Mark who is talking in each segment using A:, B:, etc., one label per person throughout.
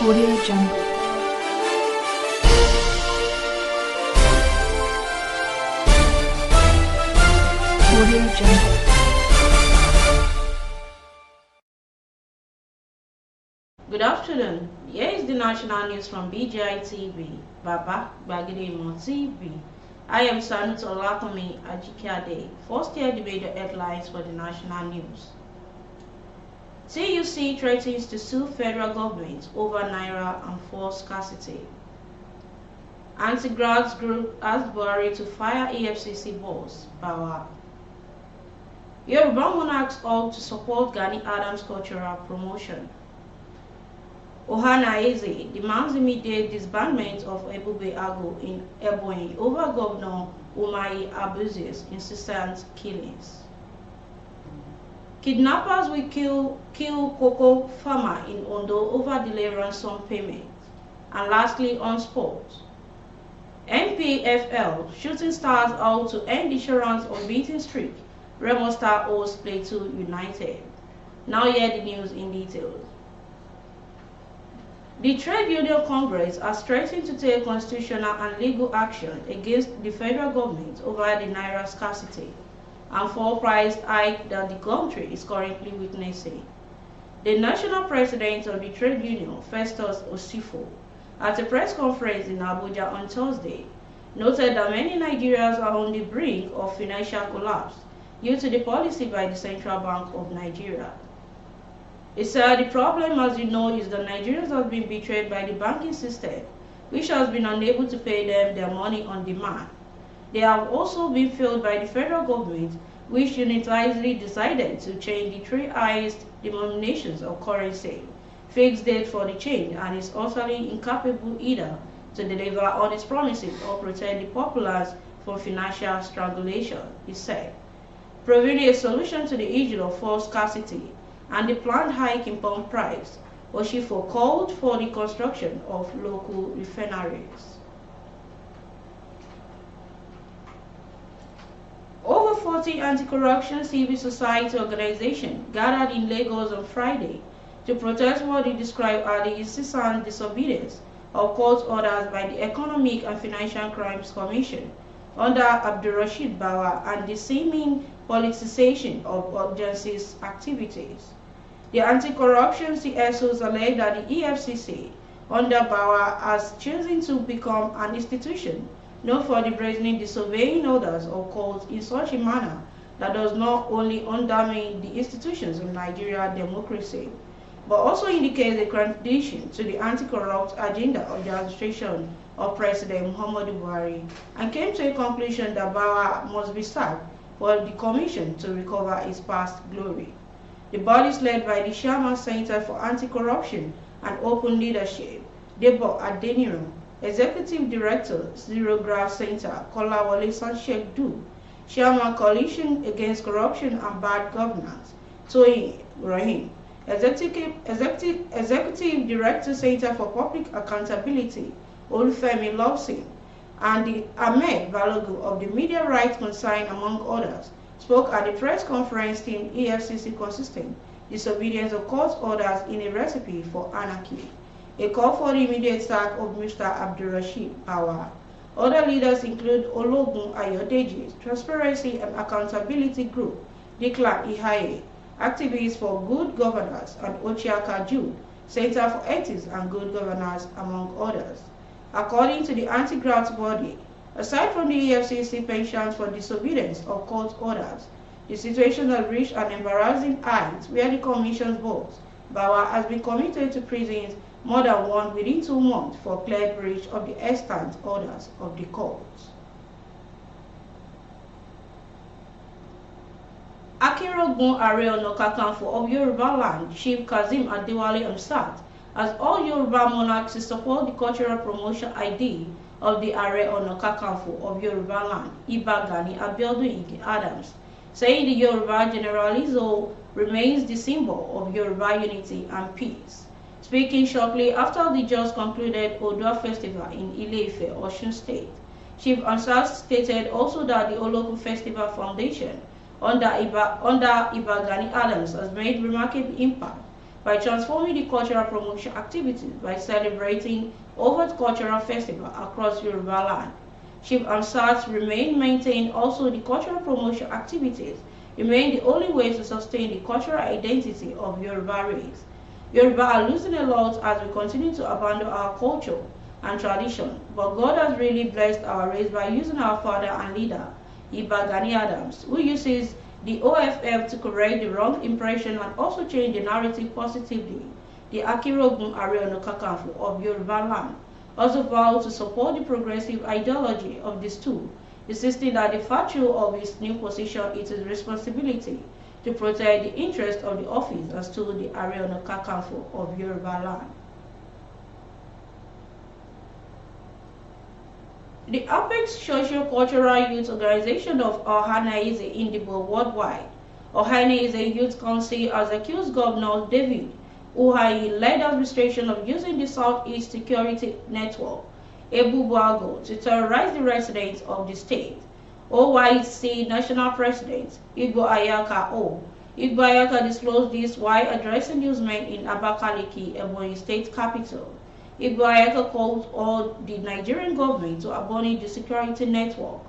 A: Audio Jungle. Audio Jungle.
B: Good afternoon. Here is the national news from BGI TV, Baba Bagidemo TV. I am Sanut Olakomi Ajikade. First here the major headlines for the national news. TUC threatens to sue federal government over Naira and force scarcity. Anti-grads group asked Buhari to fire EFCC boss, Woaw. Yoruba monarchs all to support Gani Adams' cultural promotion. Ohanaeze demands immediate disbandment of Ebube Agu in Ebonyi over Governor Umahi Abuzi's insistent killings. Kidnappers will kill cocoa farmer in Ondo over delay ransom payment. And lastly, on sports. NPFL Shooting Stars out to end insurance unbeaten streak. Remo Star hosts Plateau United. Now hear the news in detail. The Trade Union Congress has threatened to take constitutional and legal action against the federal government over the Naira scarcity and fuel price hike that the country is currently witnessing. The national president of the trade union, Festus Osifo, at a press conference in Abuja on Thursday, noted that many Nigerians are on the brink of financial collapse due to the policy by the Central Bank of Nigeria. He said the problem, as you know, is that Nigerians have been betrayed by the banking system, which has been unable to pay them their money on demand. They have also been failed by the federal government, which unitarily decided to change the three highest denominations of currency, fixed date for the change, and is utterly incapable either to deliver on its promises or protect the populace from financial strangulation, he said. Providing a solution to the issue of fuel scarcity and the planned hike in pump price, Osifo called for the construction of local refineries. Over 40 anti-corruption civil society organizations gathered in Lagos on Friday to protest what they described as the incessant disobedience of court orders by the Economic and Financial Crimes Commission under Abdulrasheed Bawa and the seeming politicization of agency's activities. The anti-corruption CSOs allege that the EFCC under Bawa has chosen to become an institution known for the brazenly disobeying orders of courts in such a manner that does not only undermine the institutions of Nigerian democracy, but also indicates a contradiction to the anti-corrupt agenda of the administration of President Muhammadu Buhari, and came to a conclusion that Bawa must be sacked for the commission to recover its past glory. The body is led by the Chairman Center for Anti-Corruption and Open Leadership, Debo Adeniran, Executive Director, Zero Graph Center, Kolawole Sanshek-Du, Chairman Coalition Against Corruption and Bad Governance, Toyin Rahim, Executive Director, Center for Public Accountability, Olufemi Lawson, and the Ahmed Balogun of the Media Rights Concern, among others, spoke at the press conference team EFCC consistent disobedience of court orders in a recipe for anarchy. A call for the immediate sack of Mr. Abdulrasheed Bawa. Other leaders include Ologun Ayodeji's Transparency and Accountability Group, Declan Ihaye, Activists for Good Governance, and Ochiaka Jude, Center for Ethics and Good Governance, among others. According to the anti-graft body, aside from the EFCC pensions for disobedience of court orders, the situation has reached an embarrassing height where the Commission's boss, Bawa, has been committed to prisons more than one within 2 months for clear breach of the extant orders of the courts. Akinrogun Ààrẹ Ọ̀nà Kakanfò of Yoruba land, Chief Kazeem Adewale Hamzat, as all Yoruba monarchs to support the cultural promotion idea of the Ààrẹ Ọ̀nà Kakanfò of Yoruba land, Iba Gani Abiodun Ige Adams, saying the Yoruba generalizo remains the symbol of Yoruba unity and peace. Speaking shortly after the just concluded Odua Festival in Ile-Ife, Osun State, Chief Hamzat stated also that the Ologun Festival Foundation under Iba Gani Adams has made remarkable impact by transforming the cultural promotion activities by celebrating overt cultural festival across Yoruba land. Chief Amsat remain maintain also the cultural promotion activities remain the only way to sustain the cultural identity of Yoruba race. Yoruba are losing a lot as we continue to abandon our culture and tradition, but God has really blessed our race by using our father and leader, Iba Gani Adams, who uses the OFF to correct the wrong impression and also change the narrative positively. The Akeredolu Ààrẹ Ọ̀nà Kakanfò of Yoruba land also vowed to support the progressive ideology of this tool, insisting that the virtue of his new position it is responsibility to protect the interests of the office as to the Ààrẹ Ọ̀nà Kakanfò of Yoruba land. The Apex Socio-Cultural Youth Organization of Ohanaeze Ndigbo Worldwide, Ohanaeze Youth Council has accused Governor David Umahi-led administration of using the Southeast Security Network, Ebubuago, to terrorize the residents of the state. OYC National President Igbo Ayaka O. Igbo Ayaka disclosed this while addressing newsmen in Abakaliki, Ebonyi state capital. Igbo Ayaka called on the Nigerian government to abolish the security network.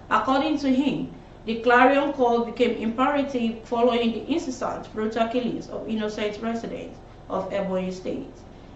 B: According to him, the clarion call became imperative following the incessant brutal killings of innocent residents of Ebonyi state.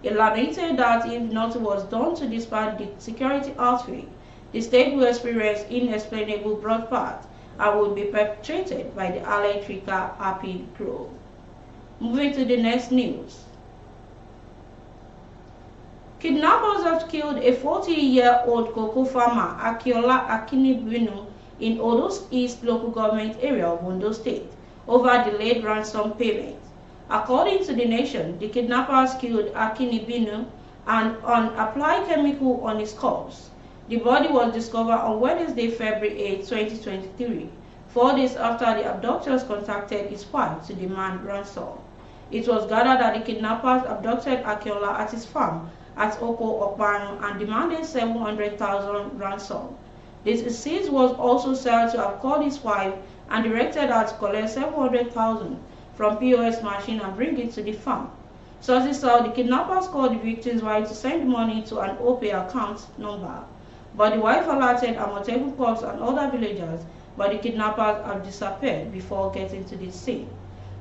B: He lamented that if nothing was done to disband the security outfit, the state will experience inexplainable bloodbath and would be perpetrated by the allied Trika Happy Grove. Moving to the next news. Kidnappers have killed a 40-year-old cocoa farmer, Akiola Akinibinu, in Odo's East local government area of Ondo State over delayed ransom payment. According to the nation, the kidnappers killed Akinibinu and applied chemical on his corpse. The body was discovered on Wednesday, February 8, 2023, 4 days after the abductors contacted his wife to demand ransom. It was gathered that the kidnappers abducted Akiola at his farm at Oko Okpano and demanded 700,000 ransom. This deceased was also said to have called his wife and directed her to collect 700,000 from POS machine and bring it to the farm. Sources said the kidnappers called the victim's wife to send money to an OPay account number, but the wife alerted Amotekun Corps and other villagers, but the kidnappers have disappeared before getting to the scene.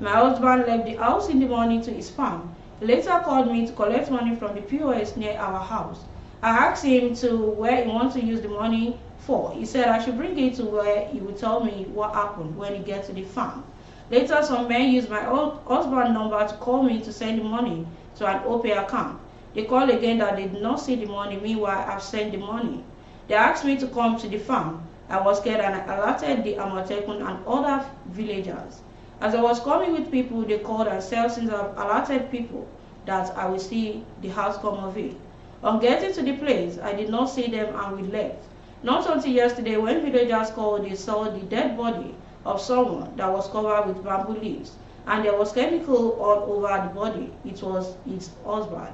B: My husband left the house in the morning to his farm. He later called me to collect money from the POS near our house. I asked him to where he wants to use the money for. He said I should bring it to where he would tell me what happened when he gets to the farm. Later, some men used my husband's number to call me to send the money to an OPay account. They called again that they did not see the money. Meanwhile, I've sent the money. They asked me to come to the farm. I was scared and I alerted the Amotekun and other villagers. As I was coming with people, they called and said since I've alerted people that I will see the outcome of it. On getting to the place, I did not see them and we left. Not until yesterday when villagers called, they saw the dead body of someone that was covered with bamboo leaves and there was chemical all over the body. It was his husband.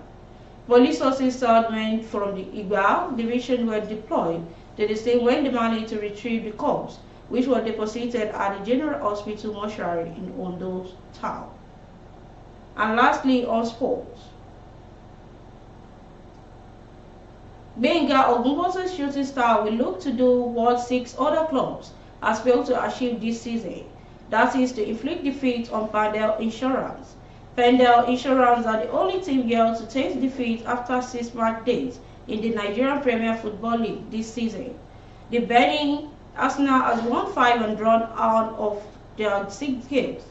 B: Police sources said men from the Igba division were deployed to the scene when demanding to retrieve the corpse, which were deposited at the General Hospital mortuary in Ondo town. And lastly, on sports. Benga Ogunbose's shooting star will look to do what 6 other clubs has failed to achieve this season. That is to inflict defeat on Pendel Insurance. Pendel Insurance are the only team yet to taste defeat after 6 match days in the Nigerian Premier Football League this season. The Benin Arsenal has won 5 and drawn out of their 6 games.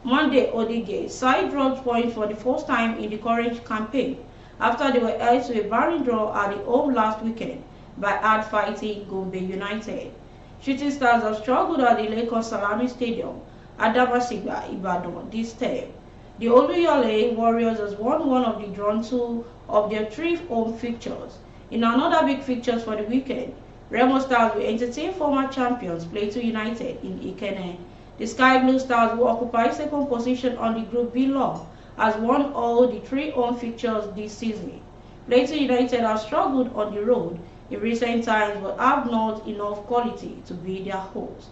B: Monday, Odige side dropped points for the first time in the current campaign after they were held to a barren draw at the home last weekend by hard-fighting Gombe United. Shooting Stars have struggled at the Lagos Salami Stadium at Damasiga, Ibadan this term. The Oluyole Warriors has won one of the drawn 2 of their 3 home fixtures. In another big fixtures for the weekend, Remo Stars will entertain former champions Plateau United in Ikene. The Sky Blue Stars, who occupy 2nd position on the Group B log, has won all the 3 home fixtures this season. Plateau United have struggled on the road in recent times but have not enough quality to be their host.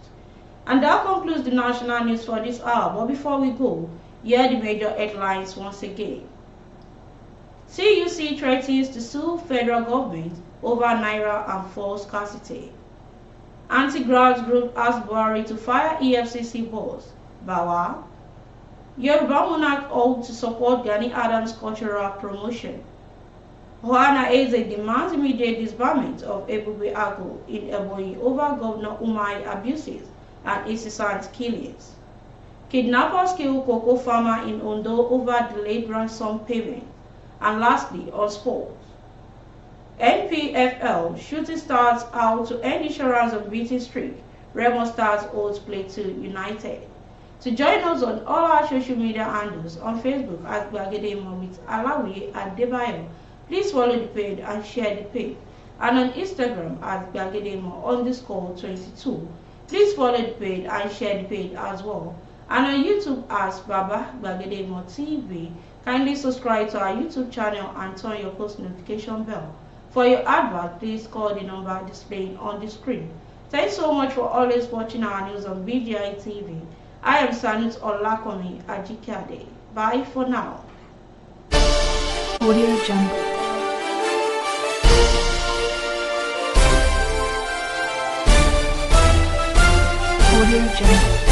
B: And that concludes the national news for this hour. But before we go, Here are the major headlines once again. CUC threatens to sue federal government over Naira and fuel scarcity. Anti-graft group asks Buhari to fire EFCC boss. Woaw. Yoruba Monarch ought to support Gani Adams' cultural promotion. Hoana Eze demands immediate disbarment of Ebube Ago in Ebonyi over Governor Umai abuses and incessant killings. Kidnappers kill cocoa farmer in Ondo over delayed ransom payment. And lastly, on sports. NPFL shooting stars out to end insurance of beating streak. Remo Stars holds Plateau United. To join us on all our social media handles on Facebook at Gbagedemo with Alawi at Debayo, please follow the page and share the page. And on Instagram at Gbagedemo_22. Please follow the page and share the page as well. And on YouTube as Baba Gbagedemo TV. Kindly subscribe to our YouTube channel and turn your post notification bell. For your advert, please call the number displayed on the screen. Thanks so much for always watching our news on BGI TV. I am Sanut Olakomi Ajikade. Bye for now.
A: Audio Jungle. Audio Jungle.